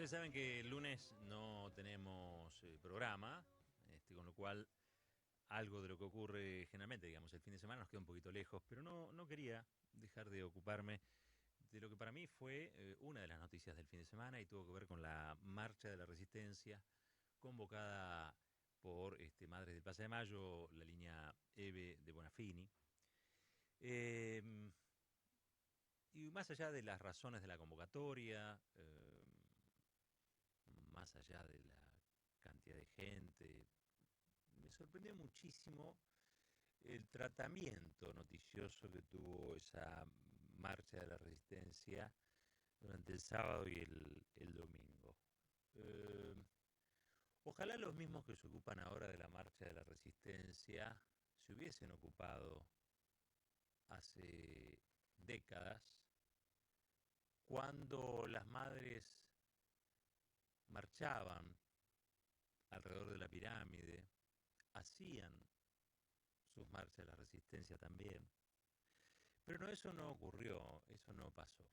Ustedes saben que el lunes no tenemos programa, con lo cual algo de lo que ocurre generalmente, digamos, el fin de semana nos queda un poquito lejos, pero no quería dejar de ocuparme de lo que para mí fue una de las noticias del fin de semana y tuvo que ver con la marcha de la resistencia convocada por Madres del Plaza de Mayo, la línea EVE de Bonafini. Eh, y más allá de las razones de la convocatoria, más allá de la cantidad de gente, me sorprendió muchísimo el tratamiento noticioso que tuvo esa marcha de la resistencia durante el sábado y el domingo. Eh, Ojalá los mismos que se ocupan ahora de la marcha de la resistencia se hubiesen ocupado hace décadas cuando las madres marchaban alrededor de la pirámide, hacían sus marchas de la resistencia también. Pero no, eso no ocurrió, eso no pasó.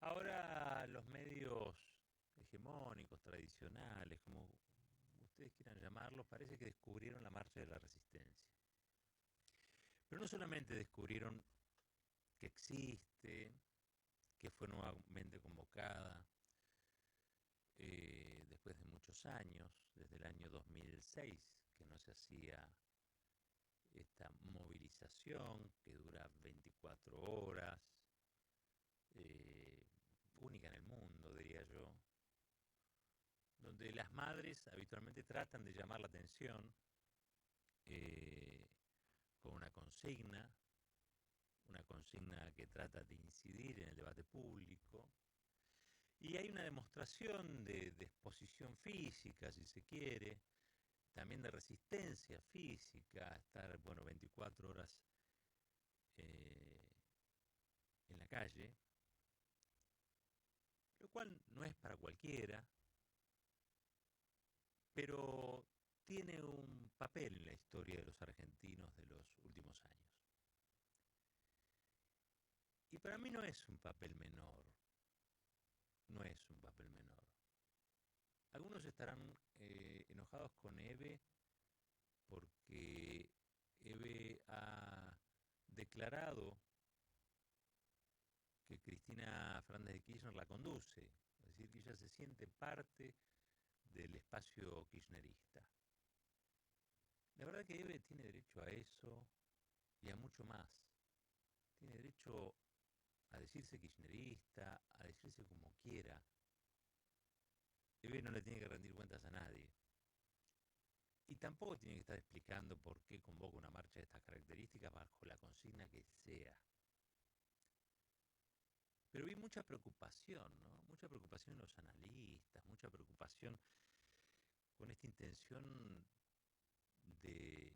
Ahora los medios hegemónicos, tradicionales, como ustedes quieran llamarlos, parece que descubrieron la marcha de la resistencia. Pero no solamente descubrieron que existe, que fue nuevamente convocada después de muchos años, desde el año 2006, que no se hacía esta movilización que dura 24 horas, eh, única en el mundo, diría yo, donde las madres habitualmente tratan de llamar la atención eh, con una consigna que trata de incidir en el debate público, y hay una demostración de exposición física, si se quiere, también de resistencia física, estar, bueno, 24 horas eh, en la calle, lo cual no es para cualquiera, pero tiene un papel en la historia de los argentinos de los últimos años. Y para mí no es un papel menor, no es un papel menor. Algunos estarán enojados con Eve porque Eve ha declarado que Cristina Fernández de Kirchner la conduce, es decir, que ella se siente parte del espacio kirchnerista. La verdad que Eve tiene derecho a eso y a mucho más. Tiene derecho a decirse kirchnerista, a decirse como quiera. Eve no le tiene que rendir cuentas a nadie. Y tampoco tiene que estar explicando por qué convoca una marcha de estas características bajo la consigna que sea. Pero vi mucha preocupación, ¿no? Mucha preocupación en los analistas, mucha preocupación con esta intención de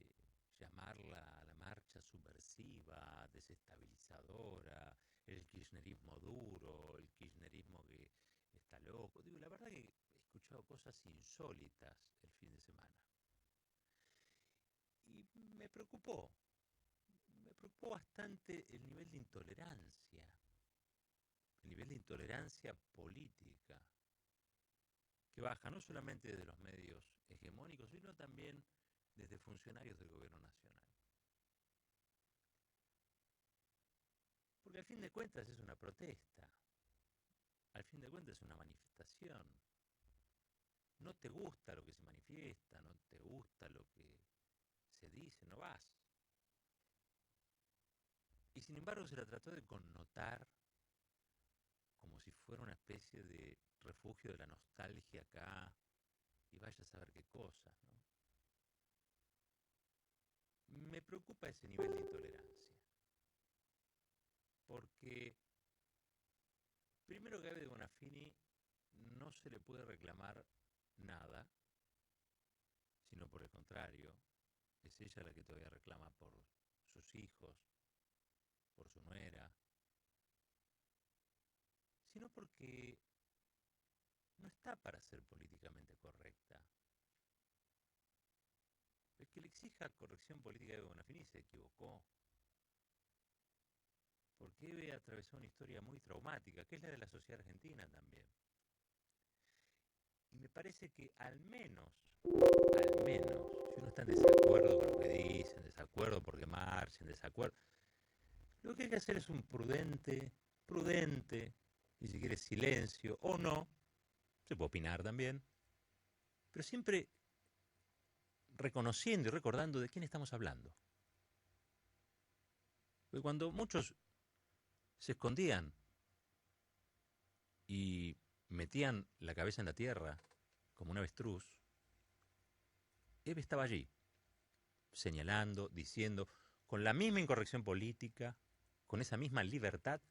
llamarla a la marcha subversiva, desestabilizadora, el kirchnerismo duro, el kirchnerismo que está loco. Digo, la verdad que he escuchado cosas insólitas el fin de semana. Y me preocupó bastante el nivel de intolerancia política, que baja no solamente desde los medios hegemónicos, sino también desde funcionarios del gobierno nacional. Porque al fin de cuentas es una protesta, al fin de cuentas es una manifestación. No te gusta lo que se manifiesta, no te gusta lo que se dice, no vas. Y sin embargo se la trató de connotar como si fuera una especie de refugio de la nostalgia acá, y vaya a saber qué cosas, ¿no? Me preocupa ese nivel de intolerancia, porque primero que a de Bonafini no se le puede reclamar nada, sino por el contrario, es ella la que todavía reclama por sus hijos, por su nuera, sino porque no está para ser políticamente correcta. El que le exija corrección política de Bonafini se equivocó, porque Eve atravesó una historia muy traumática, que es la de la sociedad argentina también. parece que al menos, si uno está en desacuerdo con lo que dicen, desacuerdo porque marchen, desacuerdo, lo que hay que hacer es un prudente, y si quiere silencio o no, se puede opinar también, pero siempre reconociendo y recordando de quién estamos hablando. Porque cuando muchos se escondían y metían la cabeza en la tierra como un avestruz, Eve estaba allí, señalando, diciendo, con la misma incorrección política, con esa misma libertad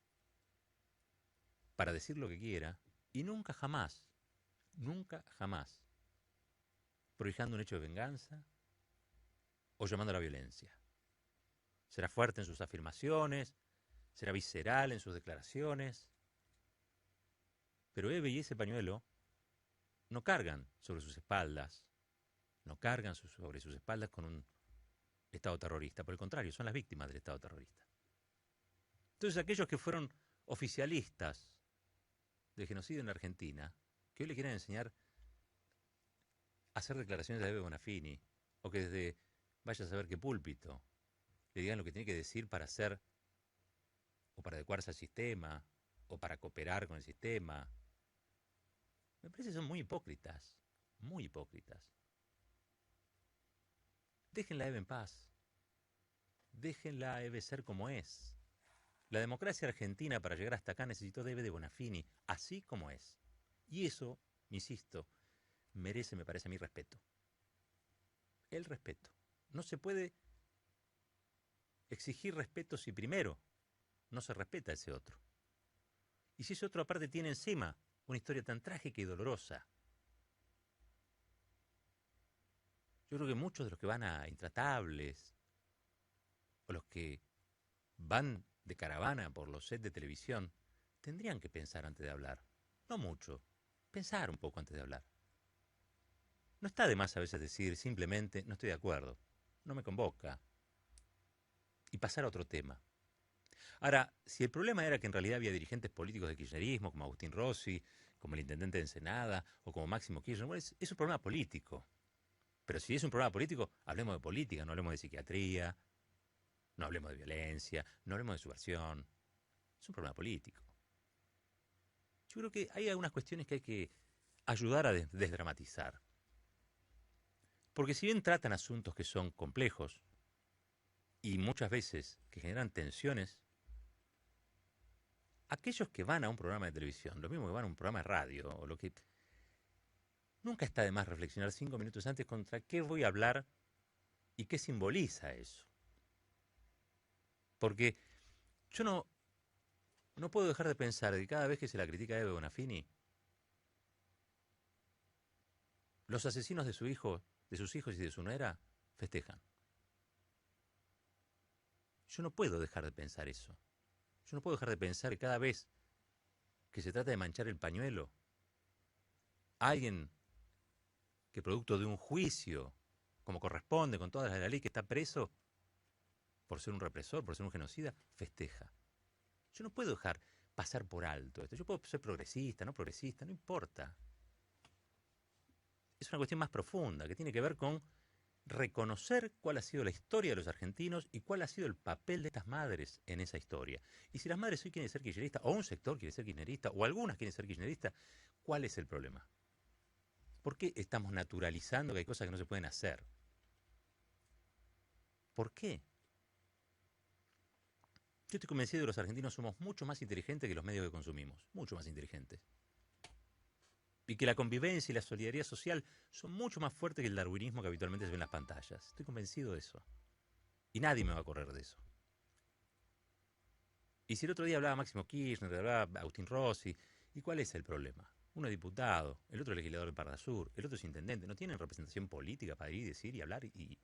para decir lo que quiera, y nunca jamás, prohijando un hecho de venganza o llamando a la violencia. Será fuerte en sus afirmaciones, será visceral en sus declaraciones, pero Eve y ese pañuelo no cargan sobre sus espaldas, no cargan sobre sus espaldas con un Estado terrorista, por el contrario, son las víctimas del Estado terrorista. Entonces aquellos que fueron oficialistas del genocidio en la Argentina, que hoy le quieren enseñar a hacer declaraciones de Eve Bonafini, o que desde vaya a saber qué púlpito le digan lo que tiene que decir para hacer, o para adecuarse al sistema, o para cooperar con el sistema, me parece que son muy hipócritas, muy hipócritas. Déjenla a Eve en paz, déjenla a Eve ser como es. La democracia argentina para llegar hasta acá necesitó de Eve de Bonafini, así como es. Y eso, insisto, merece, me parece a mí, respeto. El respeto. No se puede exigir respeto si primero no se respeta a ese otro. Y si ese otro aparte tiene encima una historia tan trágica y dolorosa. Yo creo que muchos de los que van a Intratables, o los que van de caravana por los sets de televisión, tendrían que pensar antes de hablar. No mucho, pensar un poco antes de hablar. No está de más a veces decir simplemente no estoy de acuerdo, no me convoca, y pasar a otro tema. Ahora, si el problema era que en realidad había dirigentes políticos de kirchnerismo, como Agustín Rossi, como el intendente de Ensenada, o como Máximo Kirchner, bueno, es un problema político. Pero si es un problema político, hablemos de política, no hablemos de psiquiatría, no hablemos de violencia, no hablemos de subversión. Es un problema político. Yo creo que hay algunas cuestiones que hay que ayudar a desdramatizar. Porque si bien tratan asuntos que son complejos y muchas veces que generan tensiones, aquellos que van a un programa de televisión, lo mismo que van a un programa de radio, o lo que... Nunca está de más reflexionar 5 minutos antes contra qué voy a hablar y qué simboliza eso. Porque yo no puedo dejar de pensar que cada vez que se la critica a Eve Bonafini, los asesinos de su hijo, de sus hijos y de su nuera festejan. Yo no puedo dejar de pensar eso. Yo no puedo dejar de pensar que cada vez que se trata de manchar el pañuelo, alguien que producto de un juicio, como corresponde, con todas las de la ley, que está preso por ser un represor, por ser un genocida, festeja. Yo no puedo dejar pasar por alto esto. Yo puedo ser progresista, no importa. Es una cuestión más profunda, que tiene que ver con reconocer cuál ha sido la historia de los argentinos y cuál ha sido el papel de estas madres en esa historia. Y si las madres hoy quieren ser kirchneristas, o un sector quiere ser kirchnerista, o algunas quieren ser kirchneristas, ¿cuál es el problema? ¿Por qué estamos naturalizando que hay cosas que no se pueden hacer? ¿Por qué? Yo estoy convencido de que los argentinos somos mucho más inteligentes que los medios que consumimos, mucho más inteligentes. Y que la convivencia y la solidaridad social son mucho más fuertes que el darwinismo que habitualmente se ve en las pantallas. Estoy convencido de eso. Y nadie me va a correr de eso. Y si el otro día hablaba Máximo Kirchner, hablaba Agustín Rossi, ¿y cuál es el problema? Uno es diputado, el otro es legislador de Parnasur, el otro es intendente. No tienen representación política para ir, decir y hablar y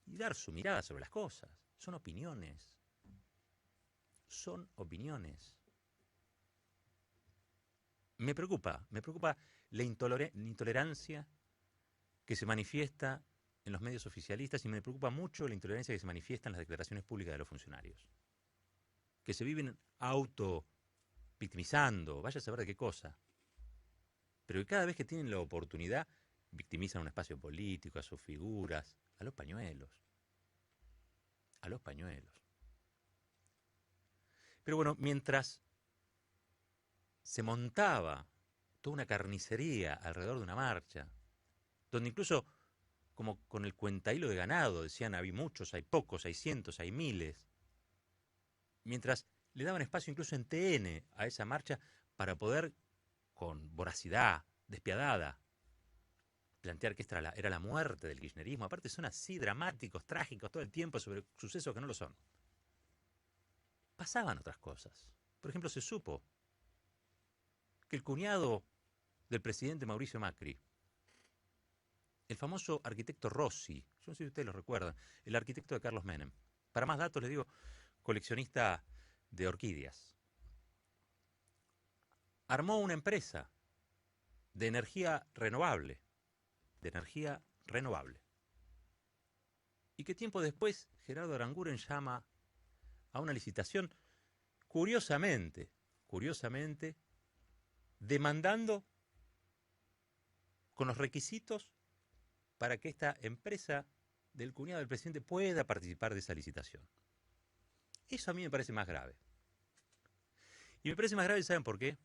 dar su mirada sobre las cosas. Son opiniones. Son opiniones. Me preocupa la intolerancia que se manifiesta en los medios oficialistas y me preocupa mucho la intolerancia que se manifiesta en las declaraciones públicas de los funcionarios. Que se viven auto-victimizando, vaya a saber de qué cosa. pero que cada vez que tienen la oportunidad victimizan un espacio político, a sus figuras, a los pañuelos. A los pañuelos. Pero bueno, mientras se montaba toda una carnicería alrededor de una marcha, donde incluso, como con el cuentahilo de ganado, decían, hay muchos, hay pocos, hay cientos, hay miles, mientras le daban espacio incluso en TN a esa marcha para poder, con voracidad despiadada, plantear que esta era la muerte del kirchnerismo. Aparte son así dramáticos, trágicos todo el tiempo sobre sucesos que no lo son. Pasaban otras cosas. Por ejemplo, se supo que el cuñado del presidente Mauricio Macri, el famoso arquitecto Rossi, yo no sé si ustedes lo recuerdan, el arquitecto de Carlos Menem, para más datos les digo, coleccionista de orquídeas, armó una empresa de energía renovable, y que tiempo después Gerardo Aranguren llama a una licitación, curiosamente, demandando con los requisitos para que esta empresa del cuñado del presidente pueda participar de esa licitación. Eso a mí me parece más grave. Y me parece más grave, ¿saben por qué?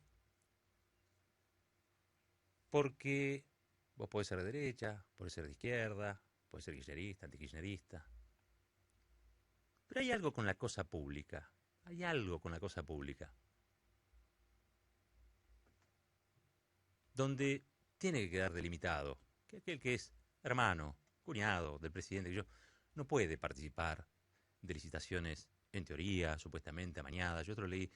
Porque vos podés ser de derecha, podés ser de izquierda, podés ser kirchnerista, antikirchnerista. Pero hay algo con la cosa pública. Donde tiene que quedar delimitado que aquel que es hermano, cuñado del presidente, que yo, no puede participar de licitaciones, en teoría, supuestamente amañadas. Yo otro leí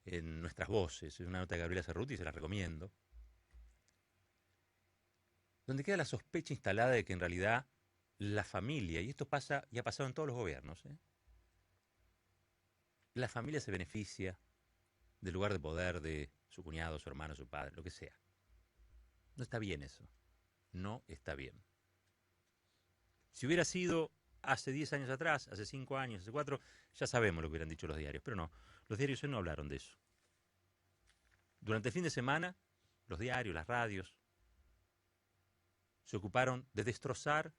en Nuestras Voces, es una nota de Gabriela Cerruti, se la recomiendo, donde queda la sospecha instalada de que en realidad la familia, y esto pasa y ha pasado en todos los gobiernos, la familia se beneficia del lugar de poder de su cuñado, su hermano, su padre, lo que sea. No está bien eso. No está bien. Si hubiera sido hace 10 años atrás, hace 5 años, hace 4, ya sabemos lo que hubieran dicho los diarios, pero no, los diarios hoy no hablaron de eso. Durante el fin de semana, los diarios, las radios, se ocuparon de destrozar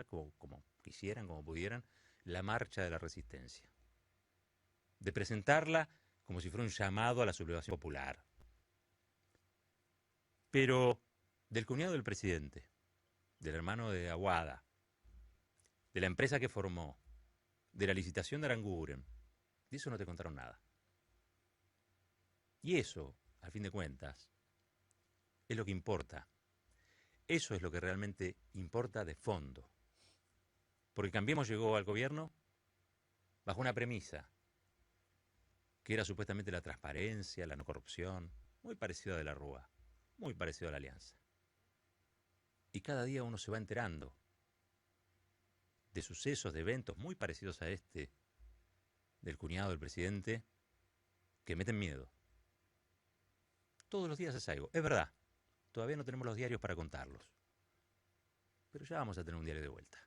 como quisieran, como pudieran, la marcha de la resistencia. De presentarla como si fuera un llamado a la sublevación popular. Pero del cuñado del presidente, del hermano de Aguada, de la empresa que formó, de la licitación de Aranguren, de eso no te contaron nada. Y eso, a fin de cuentas, es lo que importa. Eso es lo que realmente importa de fondo. Porque Cambiemos llegó al gobierno bajo una premisa, que era supuestamente la transparencia, la no corrupción, muy parecido a De la Rúa, muy parecido a la Alianza. Y cada día uno se va enterando de sucesos, de eventos muy parecidos a este, del cuñado del presidente, que meten miedo. Todos los días es algo. Es verdad, todavía no tenemos los diarios para contarlos. Pero ya vamos a tener un diario de vuelta.